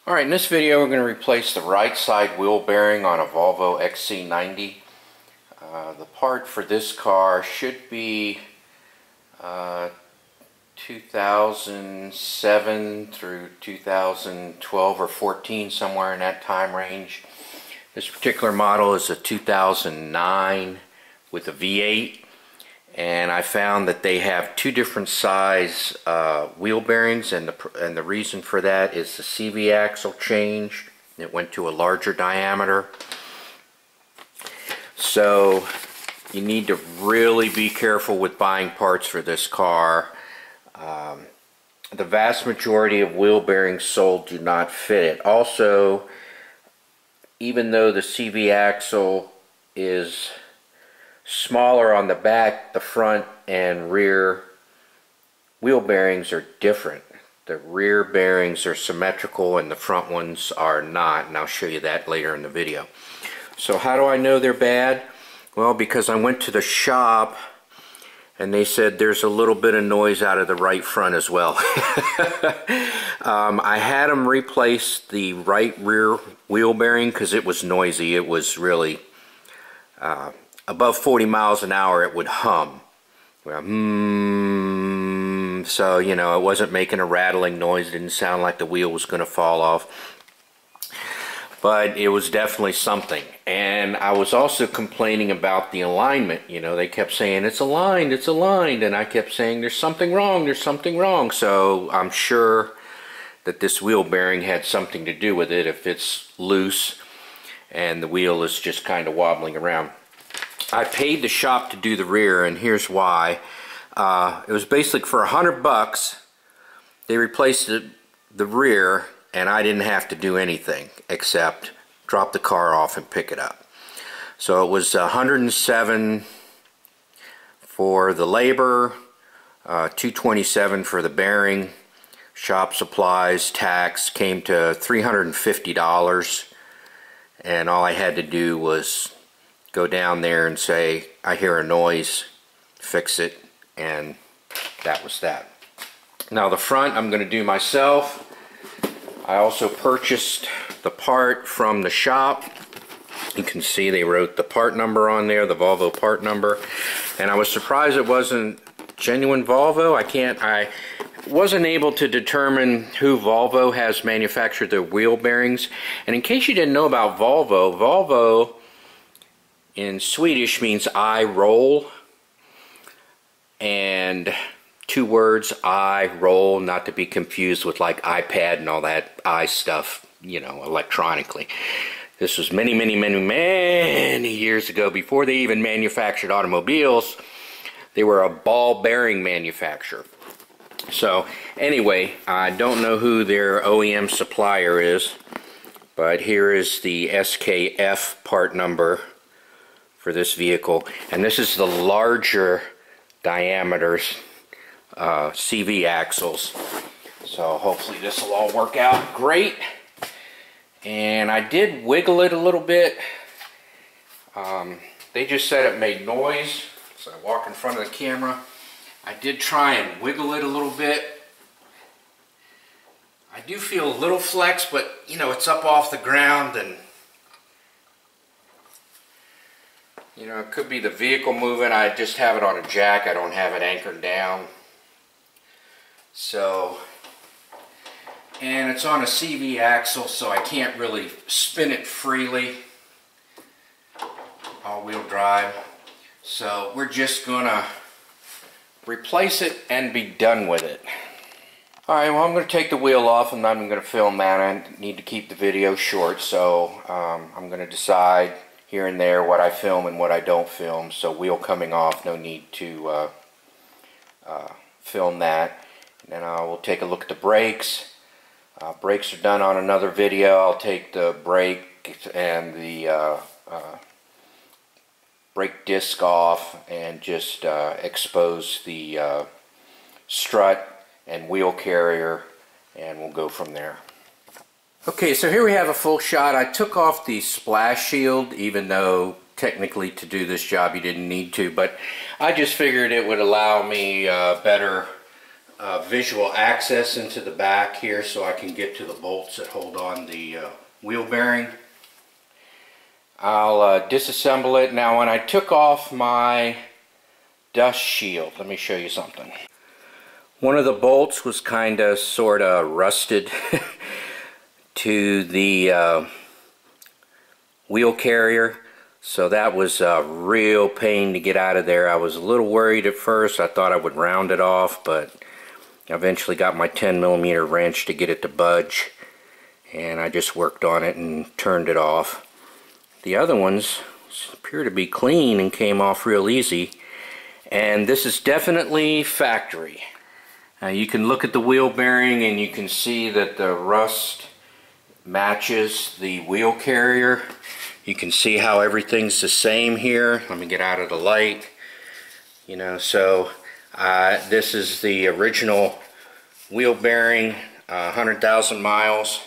Alright, in this video we're going to replace the right side wheel bearing on a Volvo XC90. The part for this car should be 2007 through 2012 or 14, somewhere in that time range. This particular model is a 2009 with a V8, and I found that they have two different size wheel bearings, and the reason for that is the CV axle changed. It went to a larger diameter. So you need to really be careful with buying parts for this car. The vast majority of wheel bearings sold do not fit it. Also, even though the CV axle is smaller on the back, the front and rear wheel bearings are different. The rear bearings are symmetrical and the front ones are not, and I'll show you that later in the video. So how do I know they're bad? Well, because I went to the shop and they said there's a little bit of noise out of the right front as well. I had them replace the right rear wheel bearing because it was noisy. It was really above 40 miles an hour it would hum. Well, so you know, it wasn't making a rattling noise. It didn't sound like the wheel was going to fall off. But it was definitely something. And I was also complaining about the alignment. You know, they kept saying it's aligned, and I kept saying there's something wrong, there's something wrong. So I'm sure that this wheel bearing had something to do with it if it's loose and the wheel is just kind of wobbling around. I paid the shop to do the rear, and here's why. It was basically for $100. They replaced the rear, and I didn't have to do anything except drop the car off and pick it up. So it was $107 for the labor, $227 for the bearing, shop supplies, tax came to $350, and all I had to do was go down there and say, I hear a noise, fix it, and that was that. Now the front I'm going to do myself. I also purchased the part from the shop. You can see they wrote the part number on there, the Volvo part number, and I was surprised it wasn't genuine Volvo. I wasn't able to determine who Volvo has manufactured their wheel bearings. And in case you didn't know about Volvo, Volvo in Swedish means I roll, and two words, I roll, not to be confused with like iPad and all that I stuff, you know, electronically. This was many years ago, before they even manufactured automobiles. They were a ball bearing manufacturer. So anyway, I don't know who their OEM supplier is, but here is the SKF part number for this vehicle, and this is the larger diameters CV axles. So hopefully this will all work out great. And I did wiggle it a little bit. They just said it made noise, so I walk in front of the camera. I did try and wiggle it a little bit. I do feel a little flex, but you know, it's up off the ground, and you know, it could be the vehicle moving. I just have it on a jack. I don't have it anchored down. So, and it's on a CV axle, so I can't really spin it freely. All-wheel drive. So we're just gonna replace it and be done with it. Alright, well, I'm going to take the wheel off, and I'm going to film that. I need to keep the video short, so I'm going to decide here and there what I film and what I don't film. So wheel coming off, no need to film that. And then I will take a look at the brakes. Brakes are done on another video. I'll take the brake and the brake disc off and just expose the strut and wheel carrier, and we'll go from there. Okay, so here we have a full shot. I took off the splash shield, even though technically to do this job you didn't need to, but I just figured it would allow me better visual access into the back here so I can get to the bolts that hold on the wheel bearing. I'll disassemble it. Now when I took off my dust shield, let me show you something. One of the bolts was kind of sort of rusted to the wheel carrier, so that was a real pain to get out of there. I was a little worried at first. I thought I would round it off, but I eventually got my 10mm wrench to get it to budge, and I just worked on it and turned it off. The other ones appear to be clean and came off real easy, and this is definitely factory. Now you can look at the wheel bearing and you can see that the rust matches the wheel carrier. You can see how everything's the same here. Let me get out of the light. You know, so this is the original wheel bearing, 100,000 miles.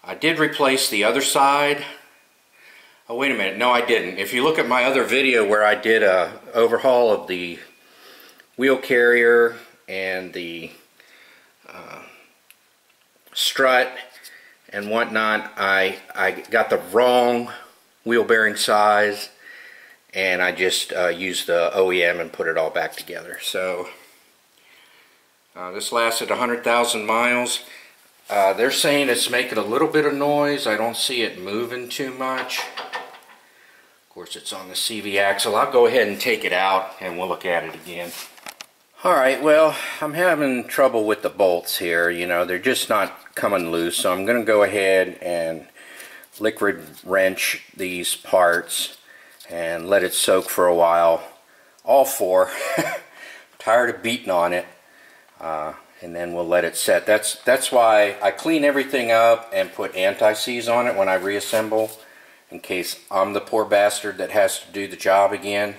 I did replace the other side. Oh, wait a minute. No, I didn't. If you look at my other video where I did a overhaul of the wheel carrier and the strut and whatnot, I got the wrong wheel bearing size, and I just used the OEM and put it all back together. So this lasted 100,000 miles. They're saying it's making a little bit of noise. I don't see it moving too much. Of course, it's on the CV axle. I'll go ahead and take it out and we'll look at it again. Alright, well, I'm having trouble with the bolts here. You know, they're just not coming loose, so I'm going to go ahead and liquid wrench these parts and let it soak for a while. All four. Tired of beating on it. And then we'll let it set. That's why I clean everything up and put anti-seize on it when I reassemble, in case I'm the poor bastard that has to do the job again.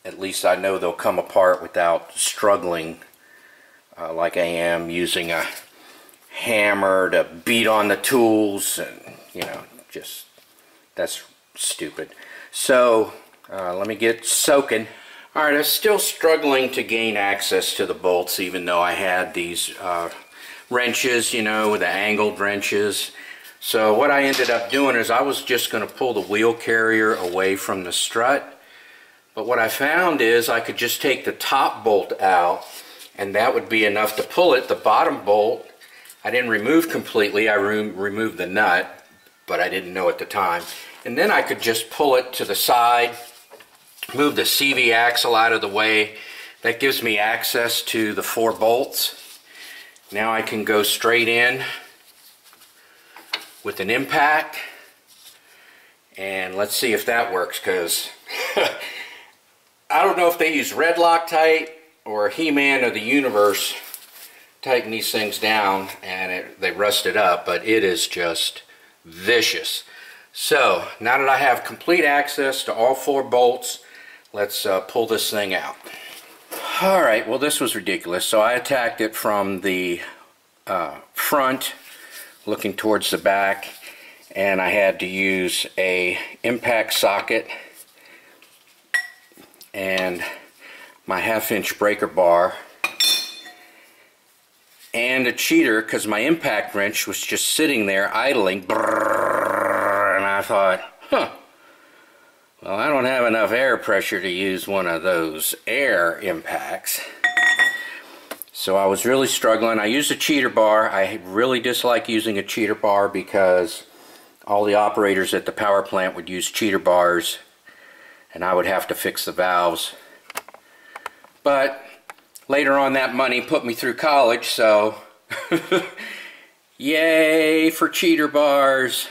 At least I know they'll come apart without struggling like I am using a hammer to beat on the tools, and you know, just that's stupid. So let me get soaking. Alright, I was still struggling to gain access to the bolts, even though I had these wrenches, you know, with the angled wrenches. So what I ended up doing is I was just going to pull the wheel carrier away from the strut. But what I found is I could just take the top bolt out, and that would be enough to pull it. The bottom bolt I didn't remove completely. I removed the nut, but I didn't know at the time. And then I could just pull it to the side, move the CV axle out of the way. That gives me access to the 4 bolts. Now I can go straight in with an impact, and let's see if that works, because I don't know if they use red Loctite or He-Man of the Universe tighten these things down and they rust it up, but it is just vicious. So now that I have complete access to all 4 bolts, let's pull this thing out. Alright, well, this was ridiculous. So I attacked it from the front, looking towards the back, and I had to use a impact socket and my 1/2-inch breaker bar and a cheater, because my impact wrench was just sitting there idling, and I thought, well, I don't have enough air pressure to use one of those air impacts. So I was really struggling. I used a cheater bar. I really dislike using a cheater bar because all the operators at the power plant would use cheater bars and I would have to fix the valves. But later on, that money put me through college, so yay for cheater bars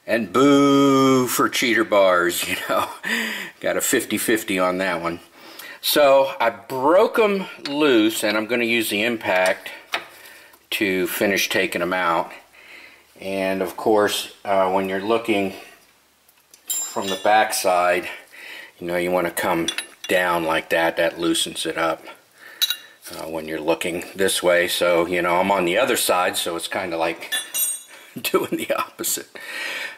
and boo for cheater bars, you know. Got a 50-50 on that one. So I broke them loose, and I'm going to use the impact to finish taking them out. And of course, when you're looking from the back side, you know, you want to come down like that. That loosens it up when you're looking this way. So, you know, I'm on the other side, so it's kind of like doing the opposite.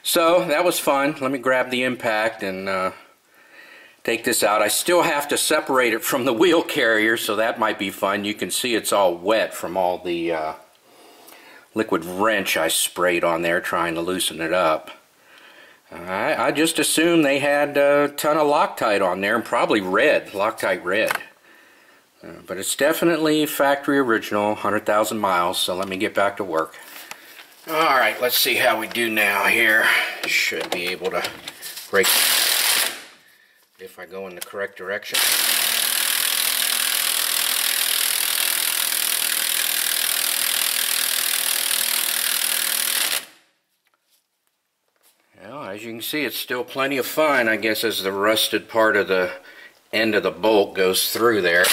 So that was fun. Let me grab the impact and take this out. I still have to separate it from the wheel carrier, so that might be fun. You can see it's all wet from all the liquid wrench I sprayed on there trying to loosen it up. I just assumed they had a ton of Loctite on there, and probably red, Loctite red. But it's definitely factory original, 100,000 miles, so let me get back to work. Alright, let's see how we do now here. Should be able to break if I go in the correct direction. Well, as you can see, it's still plenty of fun, I guess, as the rusted part of the end of the bolt goes through there.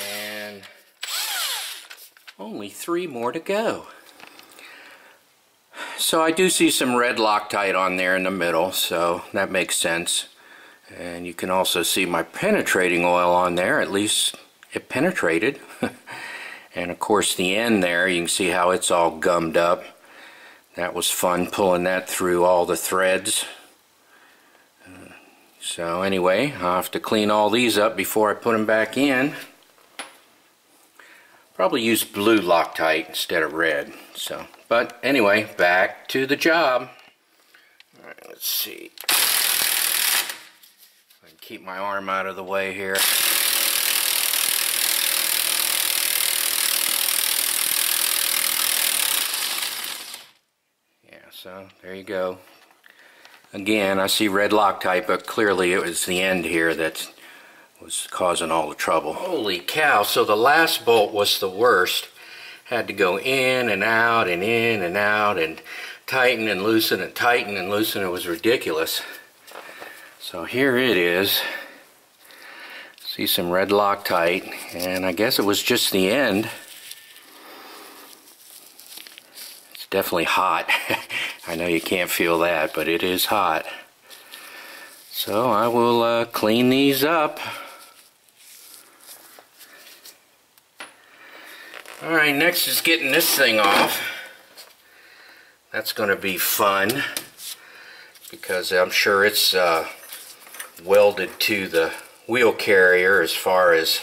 And only 3 more to go. So I do see some red Loctite on there in the middle, so that makes sense. And you can also see my penetrating oil on there. At least it penetrated. And of course the end there, you can see how it's all gummed up. That was fun pulling that through all the threads. So anyway, I'll have to clean all these up before I put them back in. Probably use blue Loctite instead of red. So, but anyway, back to the job. Alright, let's see. I can keep my arm out of the way here. So there you go. Again, I see red Loctite, but clearly it was the end here that was causing all the trouble. Holy cow, so the last bolt was the worst. Had to go in and out and in and out and tighten and loosen and tighten and loosen. It was ridiculous. So here it is. See some red Loctite, and I guess it was just the end. It's definitely hot. I know you can't feel that, but it is hot. So I will clean these up. Alright, next is getting this thing off. That's going to be fun, because I'm sure it's welded to the wheel carrier as far as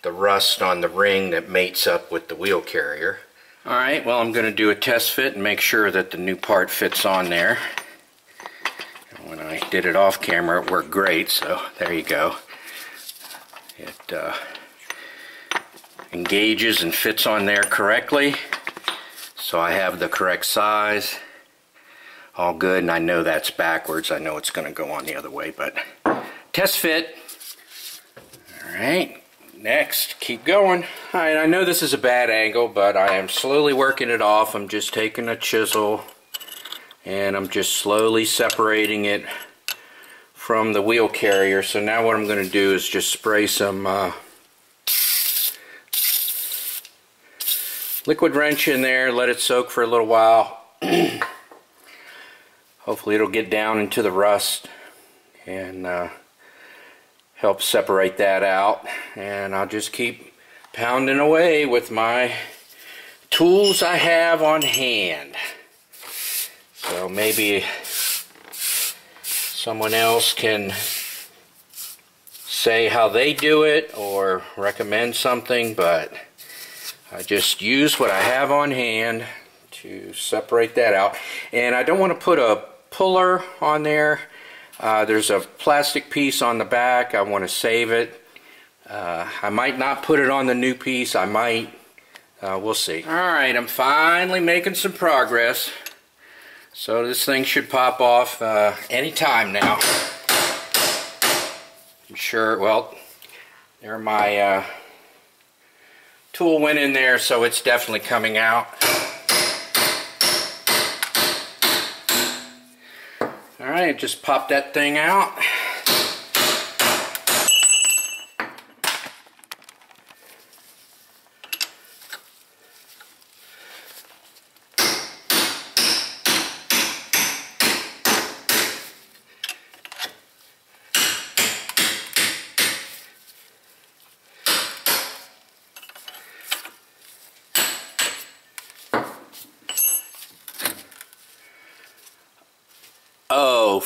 the rust on the ring that mates up with the wheel carrier. Alright, well, I'm going to do a test fit and make sure that the new part fits on there. When I did it off camera, it worked great, so there you go. It engages and fits on there correctly, so I have the correct size. All good, and I know that's backwards. I know it's going to go on the other way, but test fit. Alright. Next, keep going. Alright, I know this is a bad angle, but I am slowly working it off. I'm just taking a chisel and I'm just slowly separating it from the wheel carrier. So now what I'm going to do is just spray some liquid wrench in there, let it soak for a little while. Hopefully it'll get down into the rust and help separate that out, and I'll just keep pounding away with my tools I have on hand. So maybe someone else can say how they do it or recommend something, but I just use what I have on hand to separate that out. And I don't want to put a puller on there. There's a plastic piece on the back. I want to save it. I might not put it on the new piece. I might. We'll see. Alright, I'm finally making some progress. So this thing should pop off any time now. I'm sure, well, there my tool went in there, so it's definitely coming out. Alright, just pop that thing out.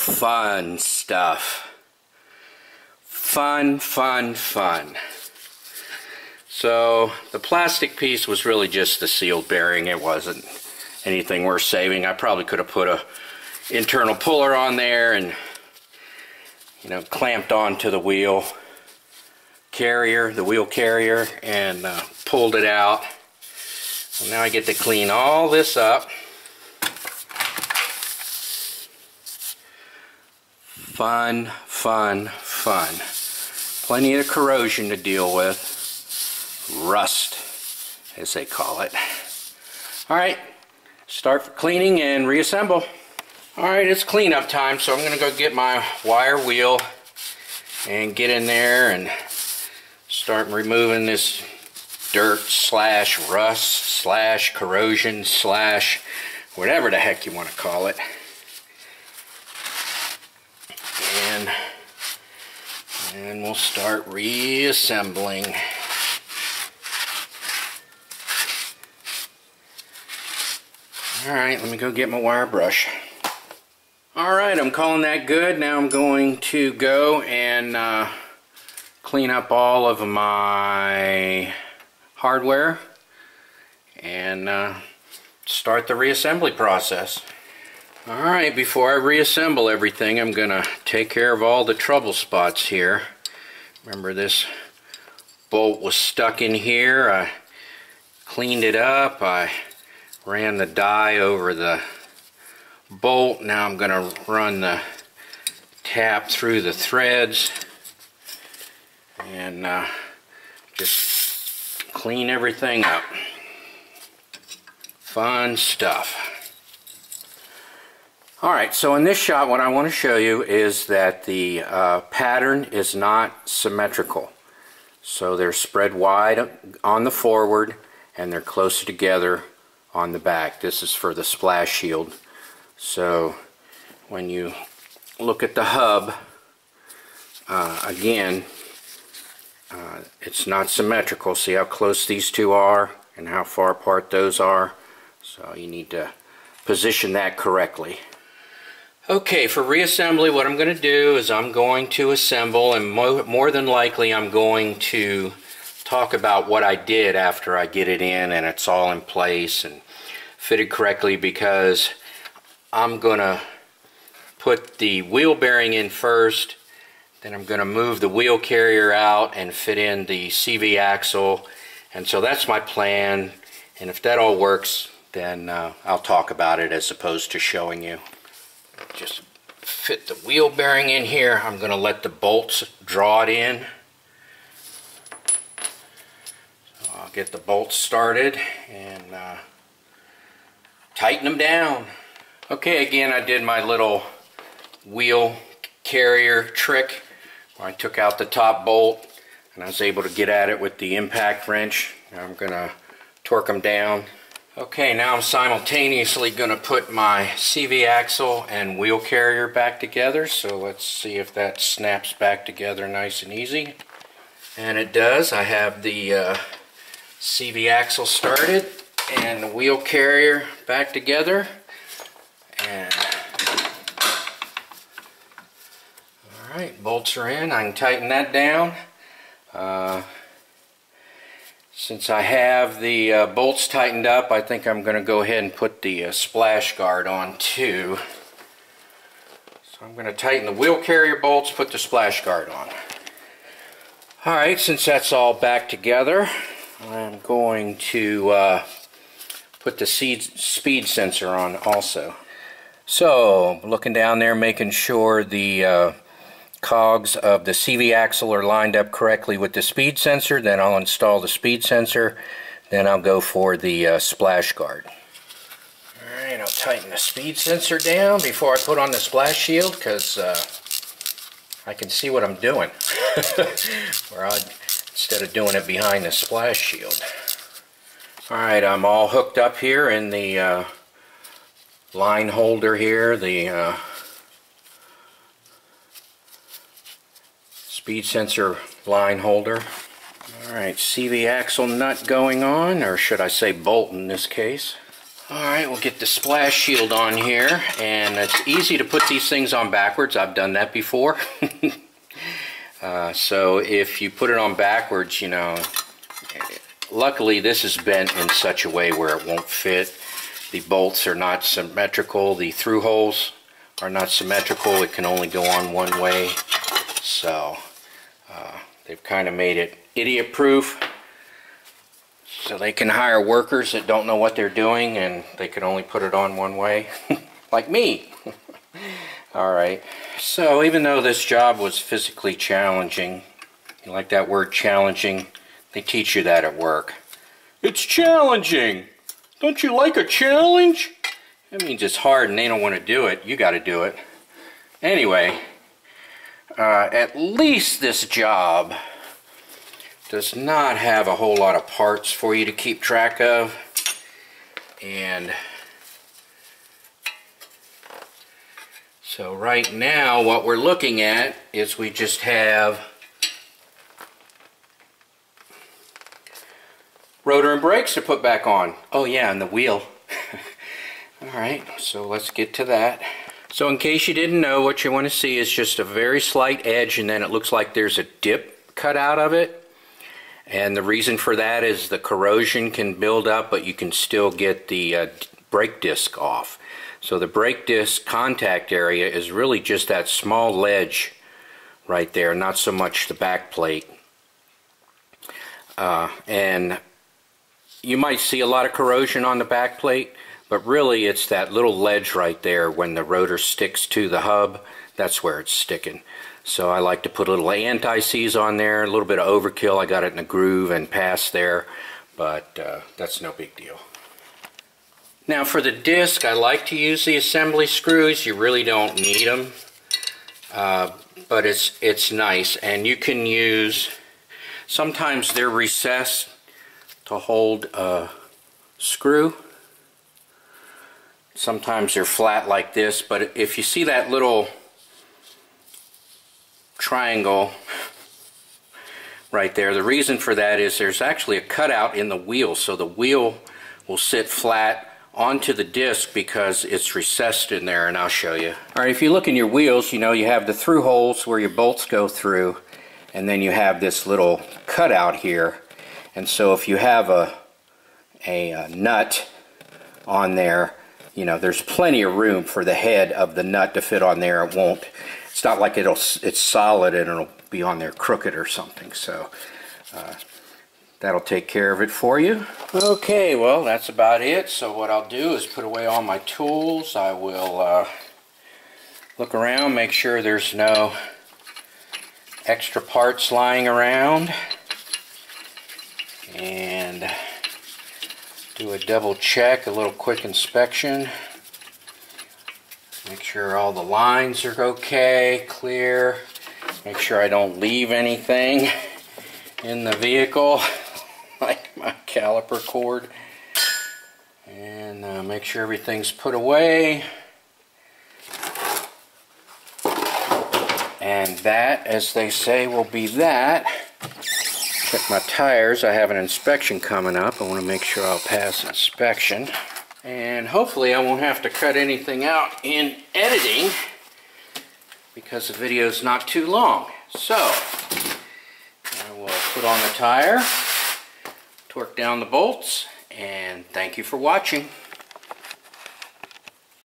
fun stuff. Fun, fun, fun. So the plastic piece was really just the sealed bearing. It wasn't anything worth saving. I probably could have put a internal puller on there and, you know, clamped onto the wheel carrier, and pulled it out. And now I get to clean all this up. Fun, fun, fun. Plenty of corrosion to deal with. Rust, as they call it. Alright, start cleaning and reassemble. Alright, it's cleanup time, so I'm going to go get my wire wheel and get in there and start removing this dirt slash rust slash corrosion slash whatever the heck you want to call it. And we'll start reassembling. Alright, let me go get my wire brush. Alright, I'm calling that good. Now I'm going to go and clean up all of my hardware and start the reassembly process. Alright, before I reassemble everything, I'm going to take care of all the trouble spots here. Remember, this bolt was stuck in here. I cleaned it up. I ran the die over the bolt. Now I'm going to run the tap through the threads and just clean everything up. Fun stuff. Alright, so in this shot what I want to show you is that the pattern is not symmetrical. So they're spread wide on the forward and they're closer together on the back. This is for the splash shield. So when you look at the hub, again, it's not symmetrical. See how close these two are and how far apart those are? So you need to position that correctly. Okay, for reassembly, what I'm going to do is I'm going to assemble, and more than likely I'm going to talk about what I did after I get it in and it's all in place and fitted correctly, because I'm going to put the wheel bearing in first, then I'm going to move the wheel carrier out and fit in the CV axle, and so that's my plan. And if that all works, then I'll talk about it as opposed to showing you. Just fit the wheel bearing in here. I'm going to let the bolts draw it in. So I'll get the bolts started and tighten them down. Okay, again, I did my little wheel carrier trick where I took out the top bolt and I was able to get at it with the impact wrench. Now I'm going to torque them down. Okay, now I'm simultaneously going to put my CV axle and wheel carrier back together. So let's see if that snaps back together nice and easy. And it does. I have the CV axle started and the wheel carrier back together. And alright, bolts are in. I can tighten that down. Since I have the bolts tightened up, I think I'm going to go ahead and put the splash guard on too. So I'm going to tighten the wheel carrier bolts, put the splash guard on. Alright, since that's all back together, I'm going to put the speed sensor on also. So, looking down there, making sure the cogs of the CV axle are lined up correctly with the speed sensor. Then I'll install the speed sensor. Then I'll go for the splash guard. Alright, I'll tighten the speed sensor down before I put on the splash shield, because I can see what I'm doing. Instead of doing it behind the splash shield. Alright, I'm all hooked up here in the line holder here, the speed sensor line holder. Alright, CV axle nut going on, or should I say bolt in this case. Alright, we'll get the splash shield on here, and it's easy to put these things on backwards. I've done that before. So if you put it on backwards, you know, luckily this is bent in such a way where it won't fit. The bolts are not symmetrical, the through holes are not symmetrical, it can only go on one way. So they've kind of made it idiot proof, so they can hire workers that don't know what they're doing and they can only put it on one way, like me. Alright, so even though this job was physically challenging, you like that word challenging? They teach you that at work. It's challenging! Don't you like a challenge? That means it's hard and they don't want to do it. You got to do it. Anyway, at least this job does not have a whole lot of parts for you to keep track of. And so right now what we're looking at is we just have rotor and brakes to put back on. Oh yeah, and the wheel. Alright, so let's get to that. So in case you didn't know, what you want to see is just a very slight edge, and then it looks like there's a dip cut out of it. And the reason for that is the corrosion can build up, but you can still get the brake disc off. So the brake disc contact area is really just that small ledge right there, not so much the back plate. And you might see a lot of corrosion on the back plate, but really it's that little ledge right there when the rotor sticks to the hub. That's where it's sticking. So I like to put a little anti-seize on there, a little bit of overkill. I got it in a groove and passed there, but that's no big deal. Now for the disc, I like to use the assembly screws. You really don't need them, but it's nice. And you can use, sometimes they're recessed to hold a screw. Sometimes they're flat like this, but if you see that little triangle right there, the reason for that is there's actually a cutout in the wheel, so the wheel will sit flat onto the disc because it's recessed in there, and I'll show you. Alright, if you look in your wheels, you know you have the through holes where your bolts go through, and then you have this little cutout here. And so if you have a nut on there, you know, there's plenty of room for the head of the nut to fit on there. It won't, it's not like it's solid and it'll be on there crooked or something. So that'll take care of it for you. Okay, well, that's about it. So what I'll do is put away all my tools. I will look around, make sure there's no extra parts lying around, and do a double check, a little quick inspection. Make sure all the lines are okay, clear. Make sure I don't leave anything in the vehicle, like my caliper cord. And make sure everything's put away. And that, as they say, will be that. Check my tires. I have an inspection coming up. I want to make sure I'll pass inspection. And hopefully I won't have to cut anything out in editing because the video is not too long. So, I will put on the tire, torque down the bolts, and thank you for watching.